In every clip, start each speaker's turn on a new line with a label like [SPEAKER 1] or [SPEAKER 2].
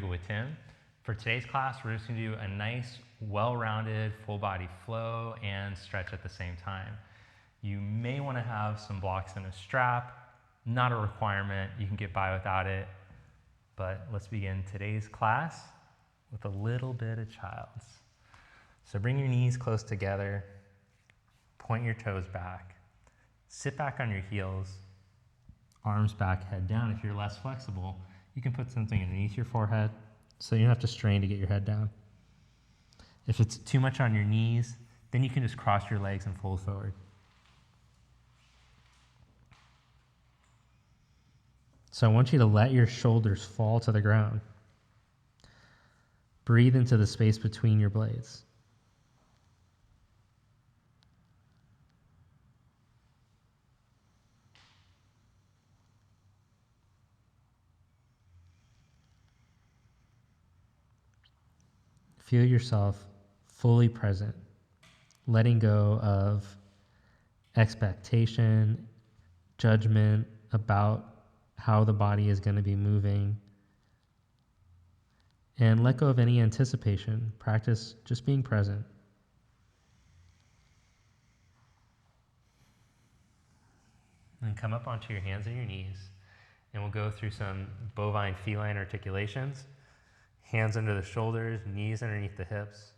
[SPEAKER 1] Yoga with Tim. For today's class, we're just going to do a nice, well-rounded, full body flow and stretch at the same time. You may want to have some blocks and a strap. Not a requirement. You can get by without it. But let's begin today's class with a little bit of child's. So bring your knees close together. Point your toes back. Sit back on your heels. Arms back, head down. If you're less flexible, you can put something underneath your forehead so you don't have to strain to get your head down. If it's too much on your knees, then you can just cross your legs and fold forward. So I want you to let your shoulders fall to the ground. Breathe into the space between your blades. Feel yourself fully present, letting go of expectation, judgment about how the body is going to be moving, and let go of any anticipation. Practice just being present. And come up onto your hands and your knees, and we'll go through some bovine feline articulations. Hands under the shoulders, knees underneath the hips.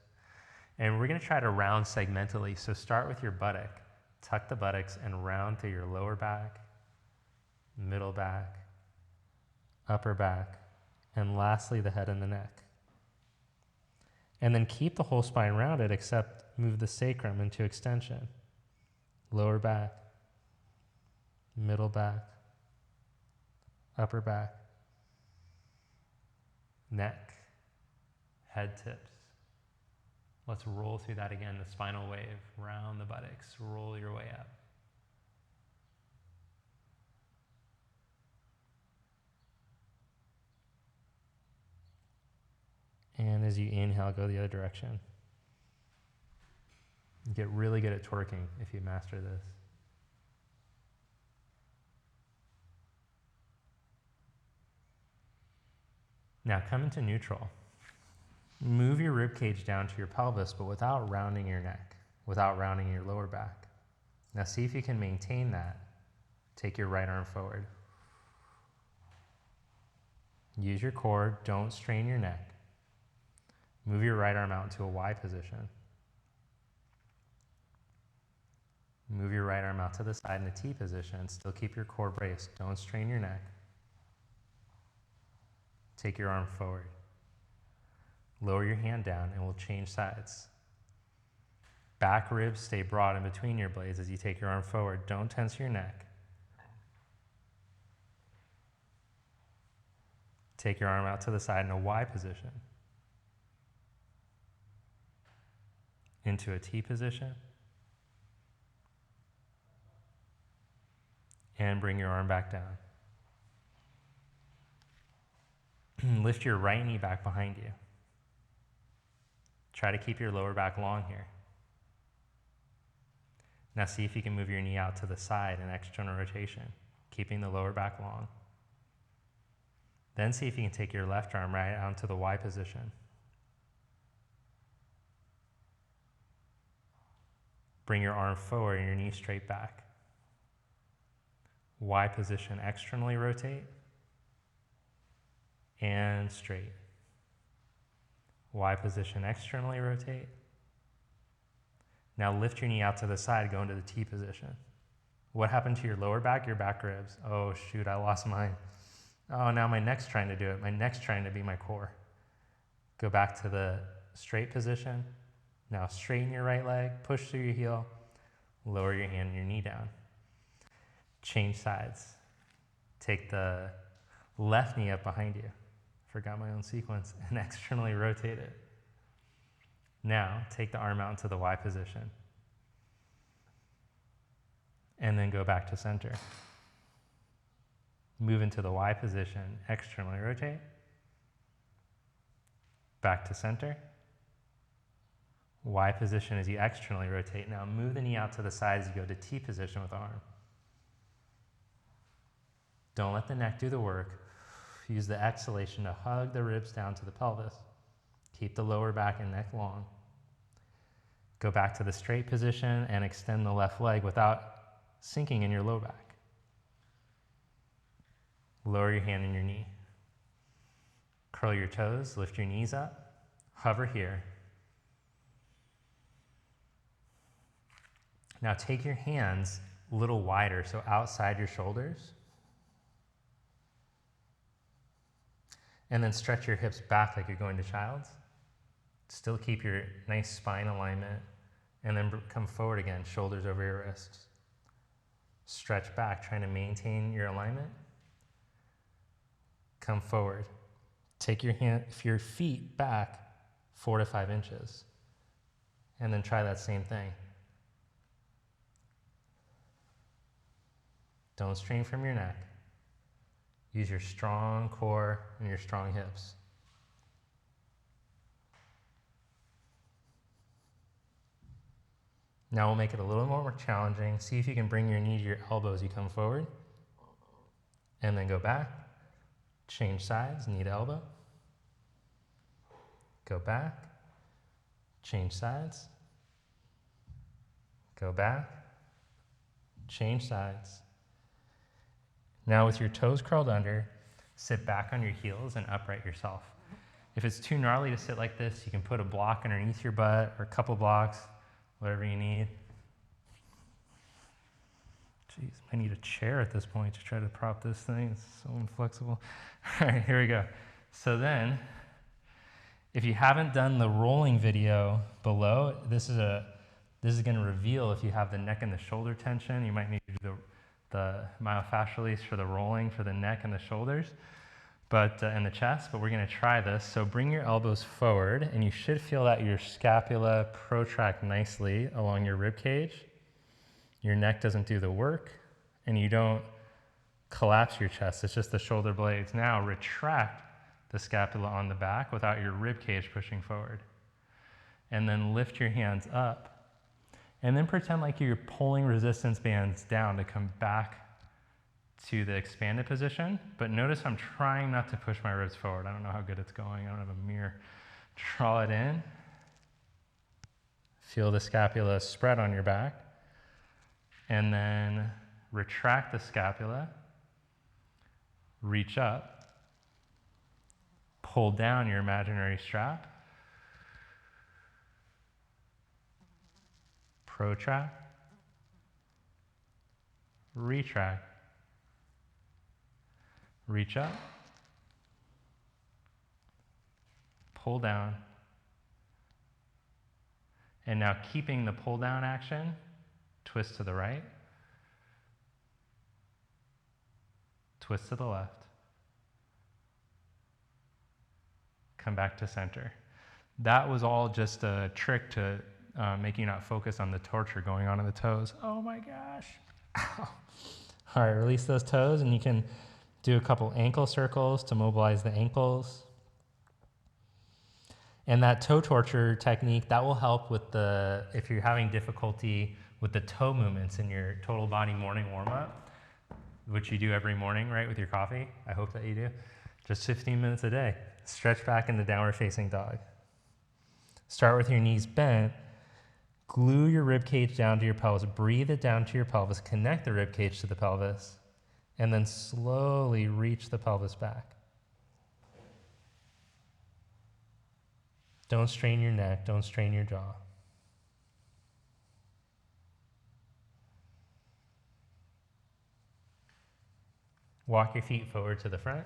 [SPEAKER 1] And we're going to try to round segmentally. So start with your buttock. Tuck the buttocks and round through your lower back, middle back, upper back, and lastly the head and the neck. And then keep the whole spine rounded except move the sacrum into extension. Lower back, middle back, upper back, neck, head tips. Let's roll through that again, the spinal wave. Round the buttocks, roll your way up. And as you inhale, go the other direction. Get really good at twerking if you master this. Now come into neutral. Move your ribcage down to your pelvis, but without rounding your neck, without rounding your lower back. Now see if you can maintain that. Take your right arm forward. Use your core, don't strain your neck. Move your right arm out into a Y position. Move your right arm out to the side in a T position. Still keep your core braced. Don't strain your neck. Take your arm forward. Lower your hand down and we'll change sides. Back ribs stay broad in between your blades as you take your arm forward. Don't tense your neck. Take your arm out to the side in a Y position. Into a T position. And bring your arm back down. Lift your right knee back behind you. Try to keep your lower back long here. Now see if you can move your knee out to the side in external rotation, keeping the lower back long. Then see if you can take your left arm right out to the Y position. Bring your arm forward and your knee straight back. Y position, externally rotate. And straight. Y position, externally rotate. Now lift your knee out to the side, go into the T position. What happened to your lower back? Your back ribs. Oh shoot, I lost mine. Oh, now my neck's trying to do it. My neck's trying to be my core. Go back to the straight position. Now straighten your right leg, push through your heel, lower your hand and your knee down. Change sides. Take the left knee up behind you. Forgot my own sequence, and externally rotate it. Now, take the arm out into the Y position. And then go back to center. Move into the Y position, externally rotate. Back to center. Y position as you externally rotate. Now move the knee out to the side as you go to T position with the arm. Don't let the neck do the work. Use the exhalation to hug the ribs down to the pelvis. Keep the lower back and neck long. Go back to the straight position and extend the left leg without sinking in your low back. Lower your hand and your knee. Curl your toes, lift your knees up, hover here. Now take your hands a little wider, so outside your shoulders. And then stretch your hips back like you're going to child's. Still keep your nice spine alignment, and then come forward again, shoulders over your wrists. Stretch back, trying to maintain your alignment. Come forward. Take your feet back 4 to 5 inches, and then try that same thing. Don't strain from your neck. Use your strong core and your strong hips. Now we'll make it a little more challenging. See if you can bring your knee to your elbow as you come forward. And then go back. Change sides, knee to elbow. Go back. Change sides. Go back. Change sides. Now with your toes curled under, sit back on your heels and upright yourself. If it's too gnarly to sit like this, you can put a block underneath your butt or a couple blocks, whatever you need. Jeez, I need a chair at this point to try to prop this thing. It's so inflexible. All right, here we go. So then, if you haven't done the rolling video below, this is going to reveal if you have the neck and the shoulder tension. You might need to do the myofascial release for the rolling for the neck and the shoulders, and the chest, but we're going to try this. So bring your elbows forward, and you should feel that your scapula protract nicely along your rib cage. Your neck doesn't do the work, and you don't collapse your chest. It's just the shoulder blades. Now retract the scapula on the back without your rib cage pushing forward. And then lift your hands up. And then pretend like you're pulling resistance bands down to come back to the expanded position. But notice I'm trying not to push my ribs forward. I don't know how good it's going. I don't have a mirror. Draw it in. Feel the scapula spread on your back. And then retract the scapula. Reach up. Pull down your imaginary strap. Protract. Retract. Reach up. Pull down. And now keeping the pull down action, twist to the right. Twist to the left. Come back to center. That was all just a trick to make you not focus on the torture going on in the toes. Oh my gosh. Ow. All right, release those toes, and you can do a couple ankle circles to mobilize the ankles. And that toe torture technique, that will help with if you're having difficulty with the toe movements in your total body morning warm-up, which you do every morning, right, with your coffee. I hope that you do. Just 15 minutes a day. Stretch back into downward facing dog. Start with your knees bent. Glue your rib cage down to your pelvis. Breathe it down to your pelvis. Connect the rib cage to the pelvis. And then slowly reach the pelvis back. Don't strain your neck. Don't strain your jaw. Walk your feet forward to the front.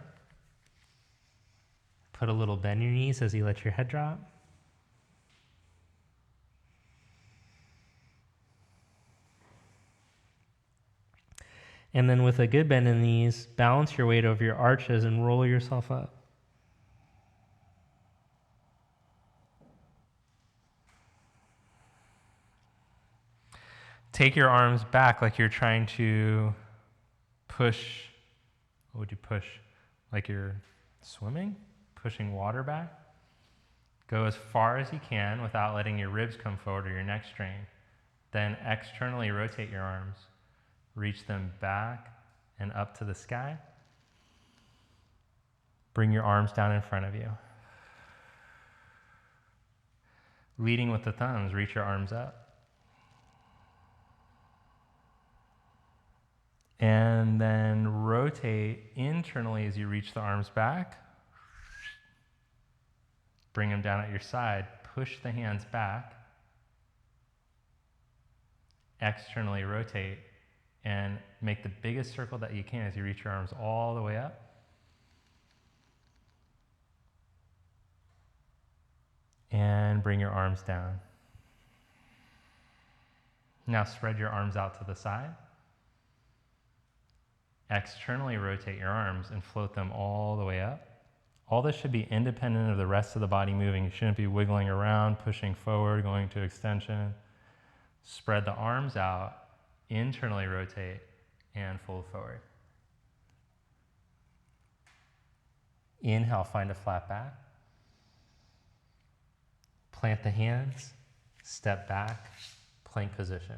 [SPEAKER 1] Put a little bend in your knees as you let your head drop. And then with a good bend in the knees, balance your weight over your arches and roll yourself up. Take your arms back like you're trying to push. What would you push? Like you're swimming? Pushing water back? Go as far as you can without letting your ribs come forward or your neck strain. Then externally rotate your arms. Reach them back and up to the sky. Bring your arms down in front of you. Leading with the thumbs, reach your arms up. And then rotate internally as you reach the arms back. Bring them down at your side. Push the hands back. Externally rotate and make the biggest circle that you can as you reach your arms all the way up. And bring your arms down. Now spread your arms out to the side. Externally rotate your arms and float them all the way up. All this should be independent of the rest of the body moving. You shouldn't be wiggling around, pushing forward, going to extension. Spread the arms out, internally rotate, and fold forward. Inhale, find a flat back. Plant the hands, step back, plank position.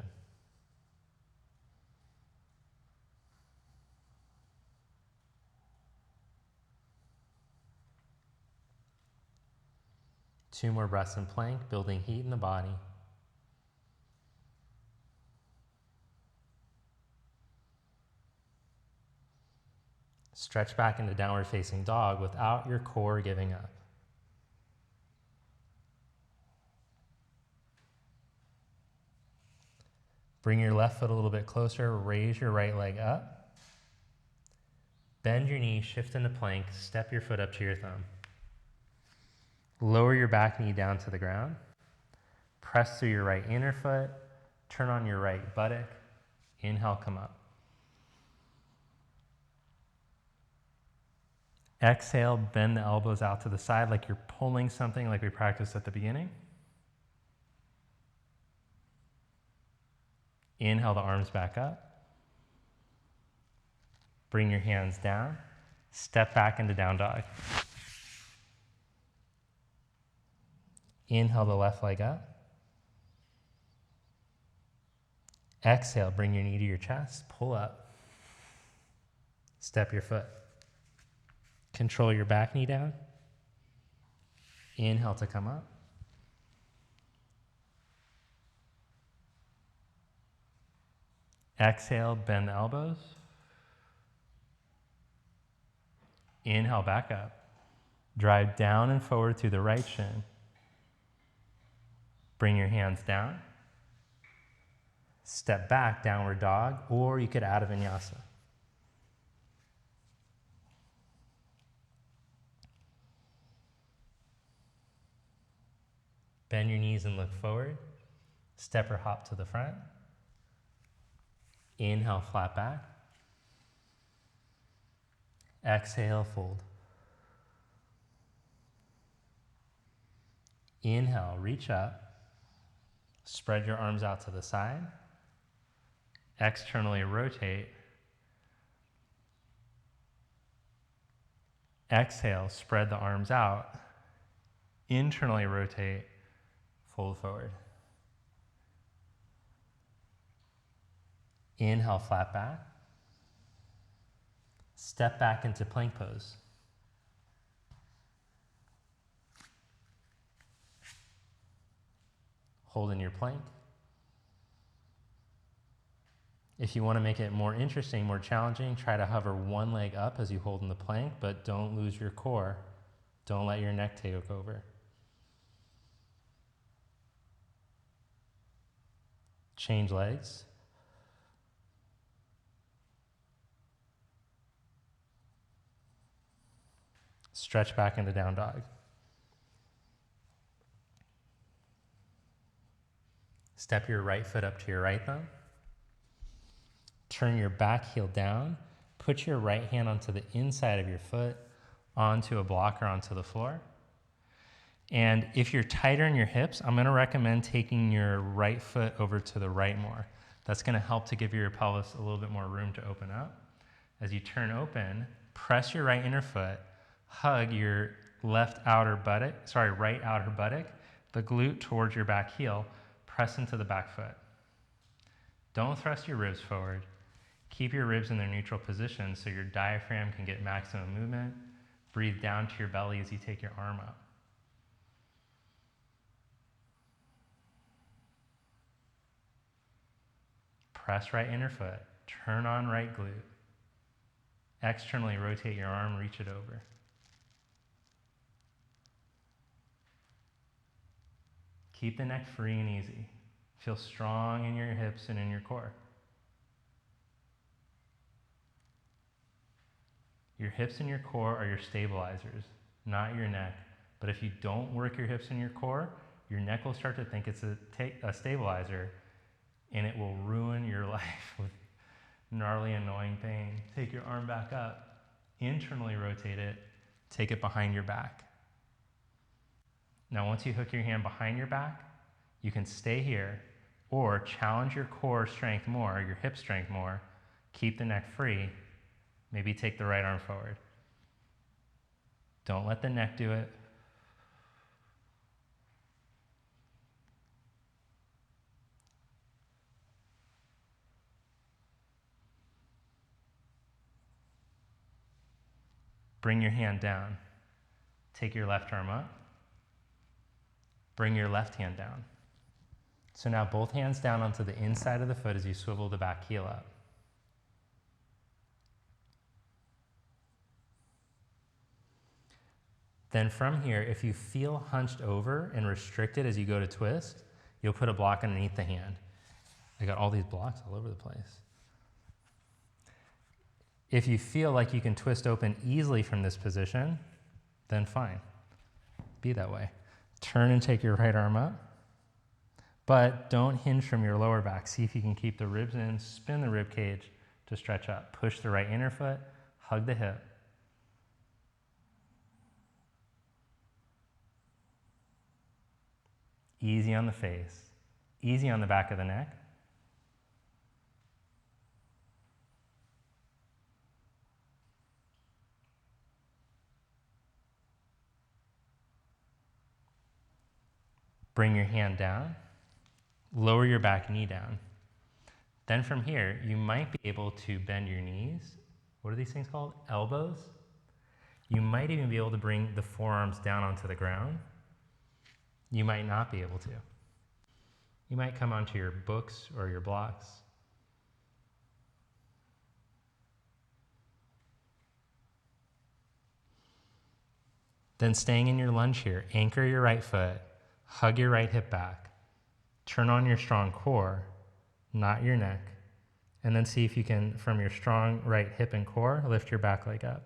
[SPEAKER 1] Two more breaths in plank, building heat in the body. Stretch back into downward facing dog without your core giving up. Bring your left foot a little bit closer, raise your right leg up. Bend your knee, shift into plank, step your foot up to your thumb. Lower your back knee down to the ground. Press through your right inner foot, turn on your right buttock. Inhale, come up. Exhale, bend the elbows out to the side like you're pulling something like we practiced at the beginning. Inhale the arms back up. Bring your hands down. Step back into down dog. Inhale the left leg up. Exhale, bring your knee to your chest. Pull up. Step your foot. Control your back knee down. Inhale to come up. Exhale, bend the elbows. Inhale, back up. Drive down and forward through the right shin. Bring your hands down. Step back, downward dog, or you could add a vinyasa. Bend your knees and look forward. Step or hop to the front. Inhale, flat back. Exhale, fold. Inhale, reach up. Spread your arms out to the side. Externally rotate. Exhale, spread the arms out. Internally rotate, fold forward. Inhale, flat back. Step back into plank pose. Hold in your plank. If you want to make it more interesting, more challenging, try to hover one leg up as you hold in the plank, but don't lose your core. Don't let your neck take over. Change legs. Stretch back into down dog. Step your right foot up to your right thumb. Turn your back heel down. Put your right hand onto the inside of your foot, onto a block or onto the floor. And if you're tighter in your hips, I'm going to recommend taking your right foot over to the right more. That's going to help to give your pelvis a little bit more room to open up. As you turn open, press your right inner foot, hug your right outer buttock, the glute towards your back heel, press into the back foot. Don't thrust your ribs forward. Keep your ribs in their neutral position so your diaphragm can get maximum movement. Breathe down to your belly as you take your arm up. Press right inner foot. Turn on right glute. Externally rotate your arm, reach it over. Keep the neck free and easy. Feel strong in your hips and in your core. Your hips and your core are your stabilizers, not your neck. But if you don't work your hips and your core, your neck will start to think it's a stabilizer, and it will ruin your life with gnarly, annoying pain. Take your arm back up, internally rotate it, take it behind your back. Now, once you hook your hand behind your back, you can stay here or challenge your core strength more, your hip strength more, keep the neck free, maybe take the right arm forward. Don't let the neck do it. Bring your hand down. Take your left arm up. Bring your left hand down. So now both hands down onto the inside of the foot as you swivel the back heel up. Then from here, if you feel hunched over and restricted as you go to twist, you'll put a block underneath the hand. I got all these blocks all over the place. If you feel like you can twist open easily from this position, then fine. Be that way. Turn and take your right arm up, but don't hinge from your lower back. See if you can keep the ribs in, spin the rib cage to stretch up. Push the right inner foot, hug the hip. Easy on the face, easy on the back of the neck. Bring your hand down, lower your back knee down. Then from here, you might be able to bend your knees. What are these things called? Elbows. You might even be able to bring the forearms down onto the ground. You might not be able to. You might come onto your books or your blocks. Then staying in your lunge here, anchor your right foot, hug your right hip back, turn on your strong core, not your neck, and then see if you can, from your strong right hip and core, lift your back leg up.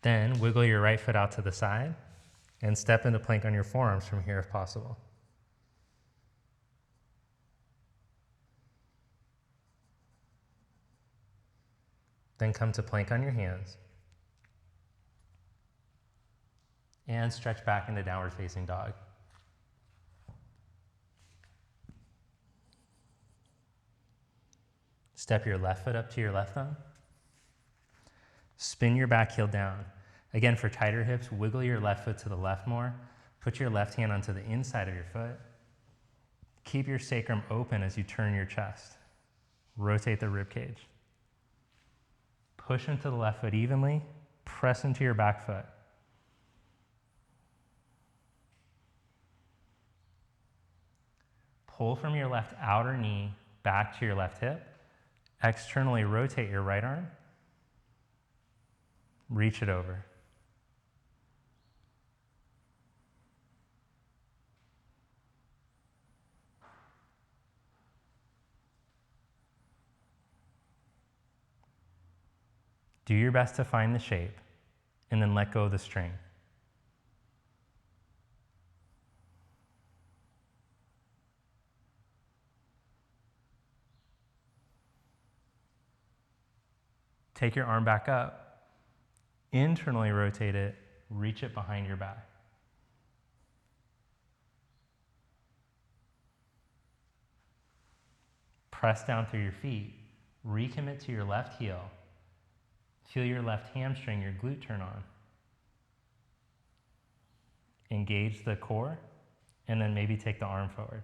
[SPEAKER 1] Then wiggle your right foot out to the side and step into plank on your forearms from here if possible. Then come to plank on your hands and stretch back into downward facing dog. Step your left foot up to your left thumb. Spin your back heel down. Again, for tighter hips, wiggle your left foot to the left more. Put your left hand onto the inside of your foot. Keep your sacrum open as you turn your chest. Rotate the rib cage. Push into the left foot evenly. Press into your back foot. Pull from your left outer knee back to your left hip. Externally rotate your right arm. Reach it over. Do your best to find the shape and then let go of the string. Take your arm back up, internally rotate it, reach it behind your back. Press down through your feet, recommit to your left heel. Feel your left hamstring, your glute turn on. Engage the core, and then maybe take the arm forward.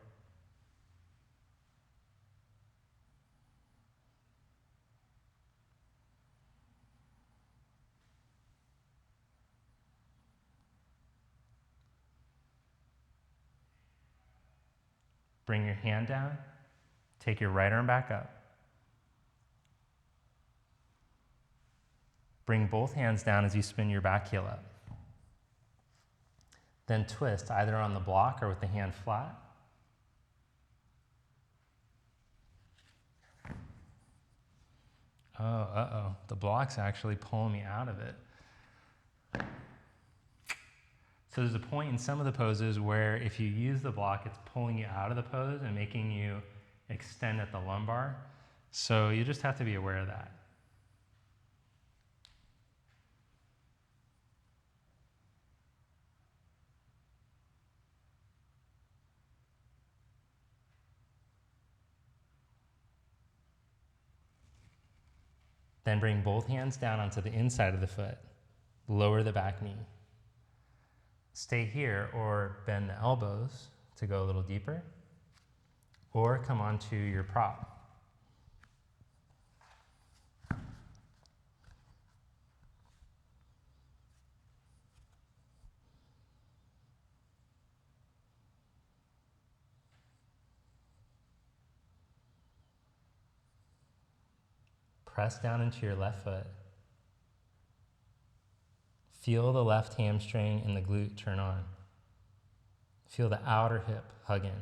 [SPEAKER 1] Bring your hand down, take your right arm back up. Bring both hands down as you spin your back heel up. Then twist either on the block or with the hand flat. Oh, the block's actually pulling me out of it. So there's a point in some of the poses where if you use the block, it's pulling you out of the pose and making you extend at the lumbar. So you just have to be aware of that. Then bring both hands down onto the inside of the foot. Lower the back knee. Stay here or bend the elbows to go a little deeper, or come onto your prop. Press down into your left foot. Feel the left hamstring and the glute turn on. Feel the outer hip hug in.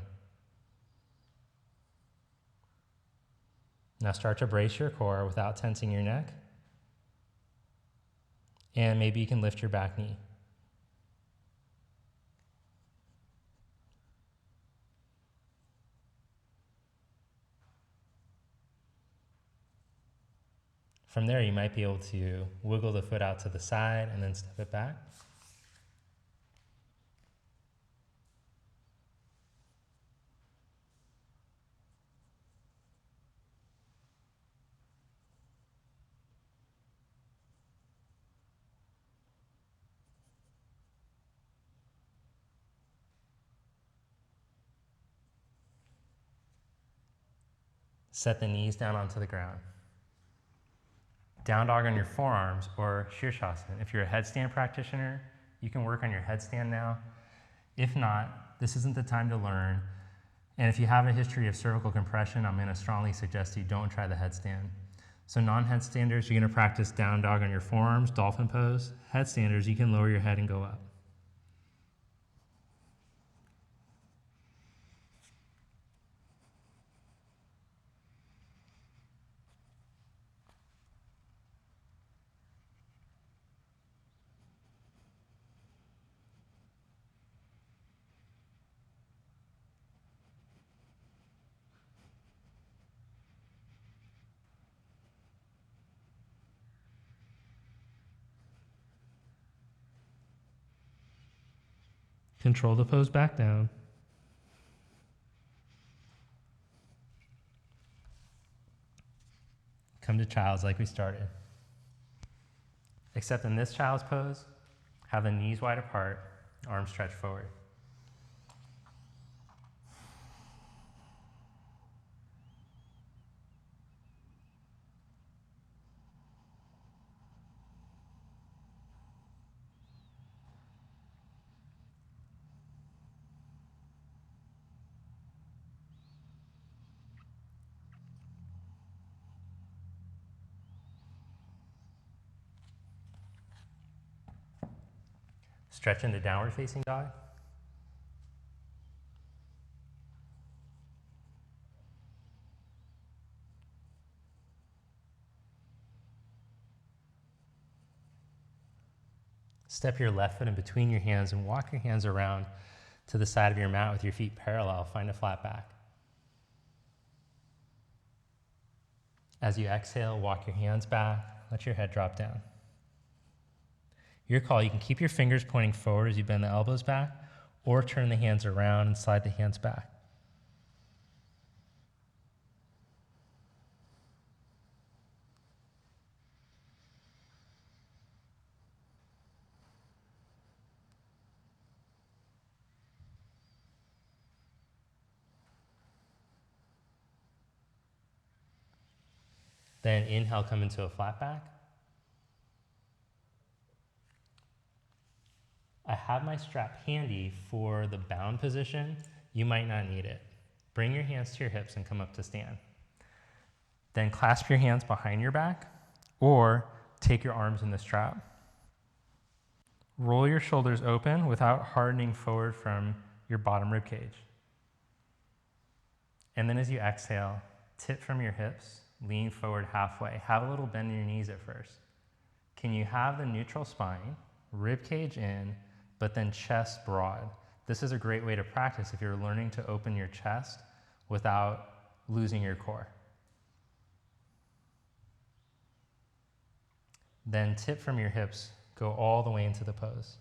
[SPEAKER 1] Now start to brace your core without tensing your neck. And maybe you can lift your back knee. From there, you might be able to wiggle the foot out to the side and then step it back. Set the knees down onto the ground. Down dog on your forearms or Shirshasana. If you're a headstand practitioner, you can work on your headstand now. If not, this isn't the time to learn. And if you have a history of cervical compression, I'm going to strongly suggest you don't try the headstand. So non-headstanders, you're going to practice down dog on your forearms, dolphin pose. Headstanders, you can lower your head and go up. Control the pose back down. Come to child's like we started. Except in this child's pose, have the knees wide apart, arms stretched forward. Stretch into downward facing dog. Step your left foot in between your hands and walk your hands around to the side of your mat with your feet parallel. Find a flat back. As you exhale, walk your hands back. Let your head drop down. Your call, you can keep your fingers pointing forward as you bend the elbows back, or turn the hands around and slide the hands back. Then inhale, come into a flat back. I have my strap handy for the bound position. You might not need it. Bring your hands to your hips and come up to stand. Then clasp your hands behind your back or take your arms in the strap. Roll your shoulders open without hardening forward from your bottom rib cage. And then as you exhale, tip from your hips, lean forward halfway. Have a little bend in your knees at first. Can you have the neutral spine, rib cage in, but then chest broad? This is a great way to practice if you're learning to open your chest without losing your core. Then tip from your hips, go all the way into the pose.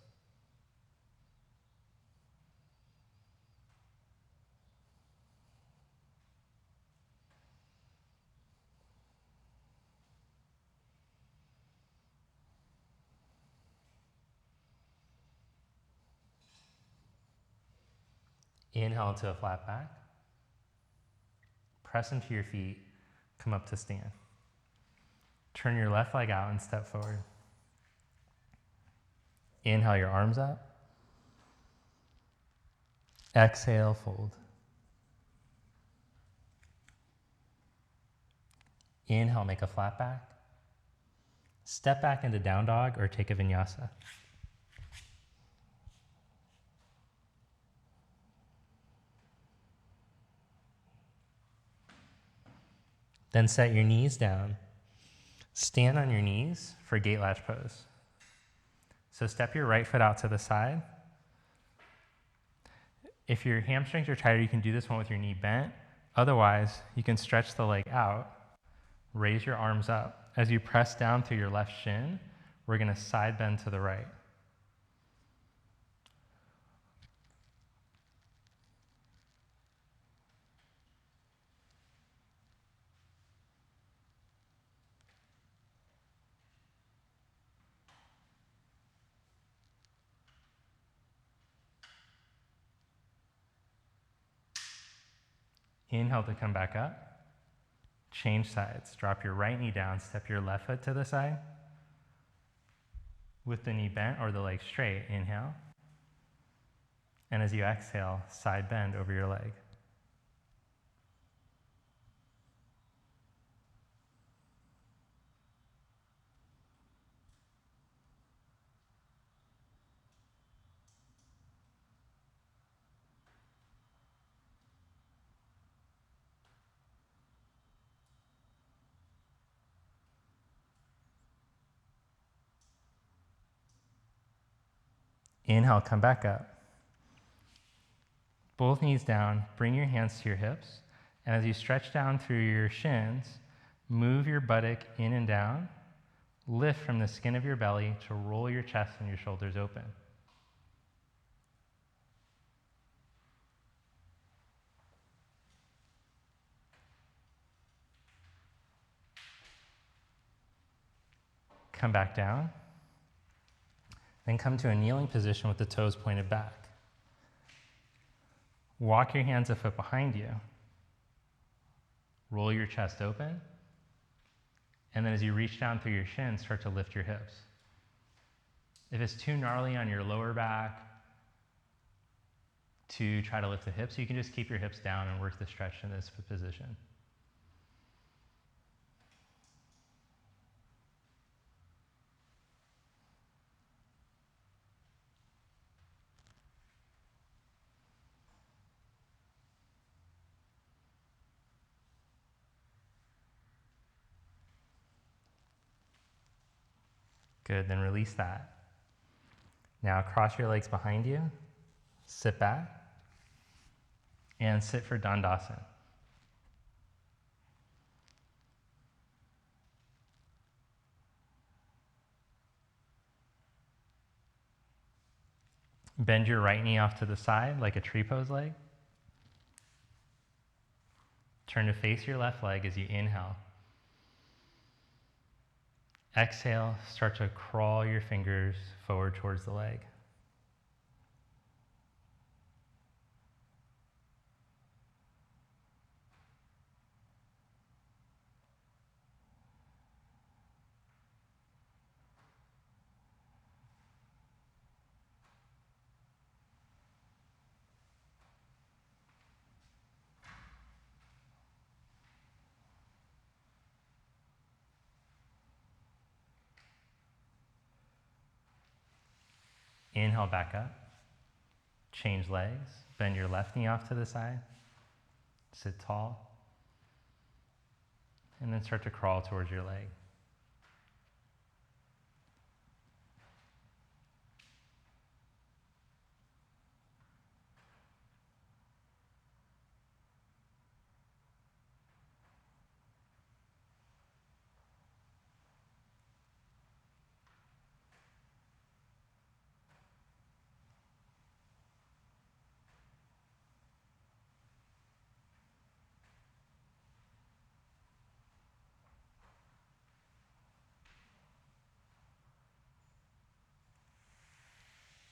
[SPEAKER 1] Inhale into a flat back. Press into your feet, come up to stand. Turn your left leg out and step forward. Inhale your arms up. Exhale, fold. Inhale, make a flat back. Step back into down dog or take a vinyasa. Then set your knees down. Stand on your knees for gate latch pose. So step your right foot out to the side. If your hamstrings are tired, you can do this one with your knee bent. Otherwise, you can stretch the leg out, raise your arms up. As you press down through your left shin, we're going to side bend to the right. Inhale to come back up. Change sides. Drop your right knee down, step your left foot to the side. With the knee bent or the leg straight, inhale. And as you exhale, side bend over your leg. Inhale, come back up. Both knees down, bring your hands to your hips. And as you stretch down through your shins, move your buttock in and down. Lift from the skin of your belly to roll your chest and your shoulders open. Come back down. Then come to a kneeling position with the toes pointed back. Walk your hands a foot behind you. Roll your chest open. And then as you reach down through your shins, start to lift your hips. If it's too gnarly on your lower back to try to lift the hips, you can just keep your hips down and work the stretch in this position. Good, then release that. Now cross your legs behind you, sit back, and sit for Dandasana. Bend your right knee off to the side like a tree pose leg. Turn to face your left leg as you inhale. Exhale, start to crawl your fingers forward towards the leg. Inhale back up. Change legs. Bend your left knee off to the side. Sit tall. And then start to crawl towards your leg.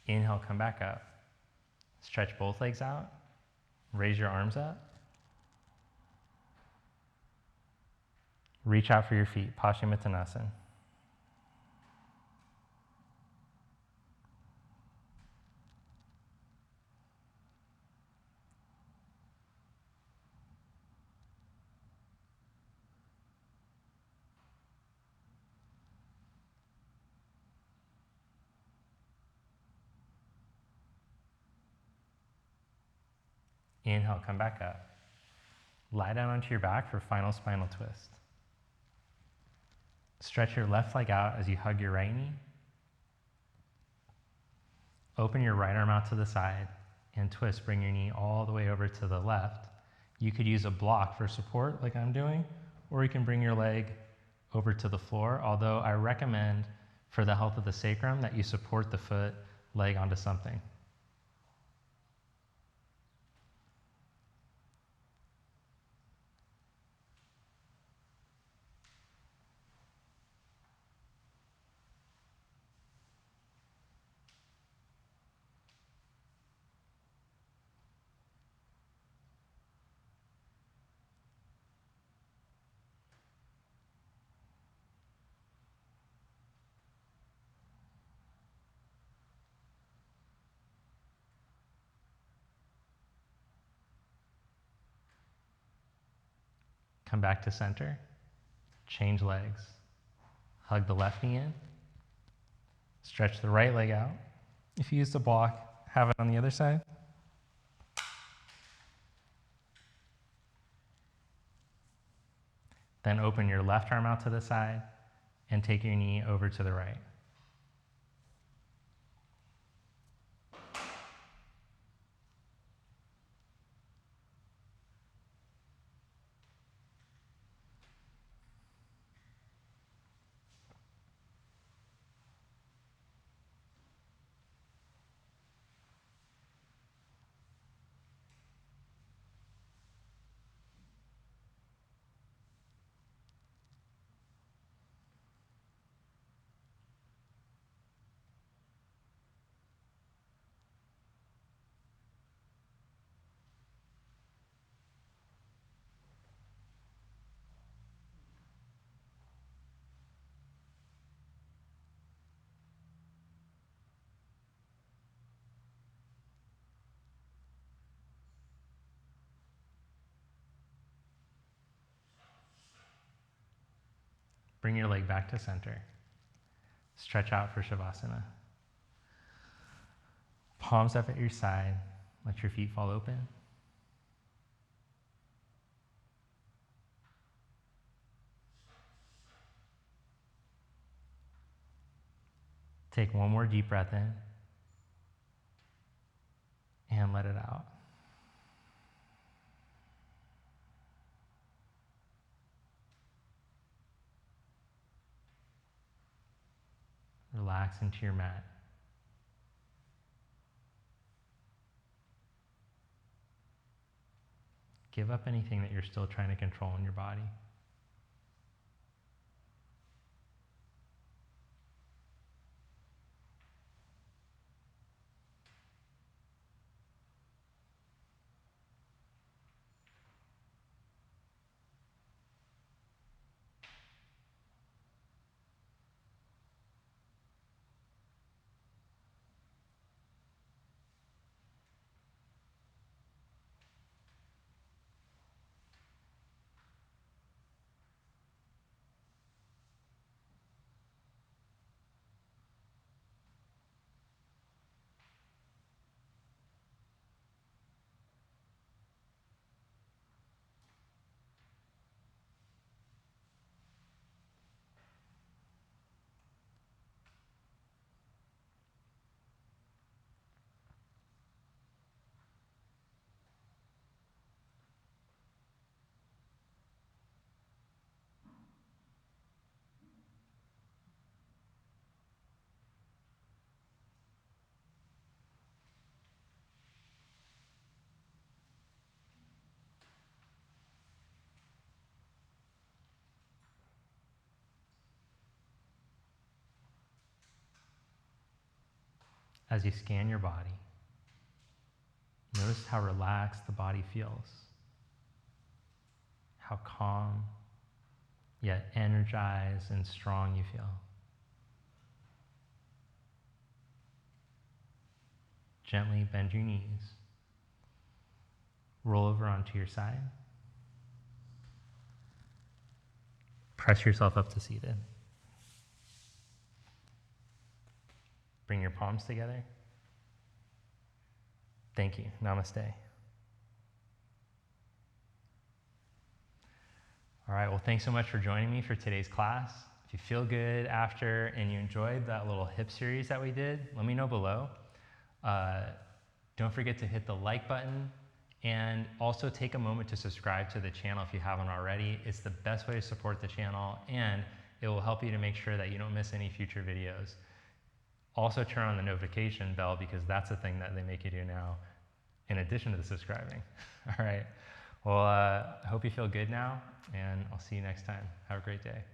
[SPEAKER 1] Inhale, come back up. Stretch both legs out. Raise your arms up. Reach out for your feet, Paschimottanasana. Inhale, come back up. Lie down onto your back for final spinal twist. Stretch your left leg out as you hug your right knee. Open your right arm out to the side and twist. Bring your knee all the way over to the left. You could use a block for support like I'm doing, or you can bring your leg over to the floor, although I recommend for the health of the sacrum that you support the foot leg onto something. Come back to center. Change legs. Hug the left knee in. Stretch the right leg out. If you use the block, have it on the other side. Then open your left arm out to the side and take your knee over to the right. Bring your leg back to center. Stretch out for Shavasana. Palms up at your side. Let your feet fall open. Take one more deep breath in and let it out. Relax into your mat. Give up anything that you're still trying to control in your body. as you scan your body. Notice how relaxed the body feels, how calm, yet energized and strong you feel. Gently bend your knees. Roll over onto your side. Press yourself up to seated. Bring your palms together. Thank you. Namaste. All right, well, thanks so much for joining me for today's class. If you feel good after and you enjoyed that little hip series that we did, let me know below. Don't forget to hit the like button and also take a moment to subscribe to the channel if you haven't already. It's the best way to support the channel, and it will help you to make sure that you don't miss any future videos. Also turn on the notification bell because that's the thing that they make you do now, in addition to the subscribing. All right, well, I hope you feel good now, and I'll see you next time. Have a great day.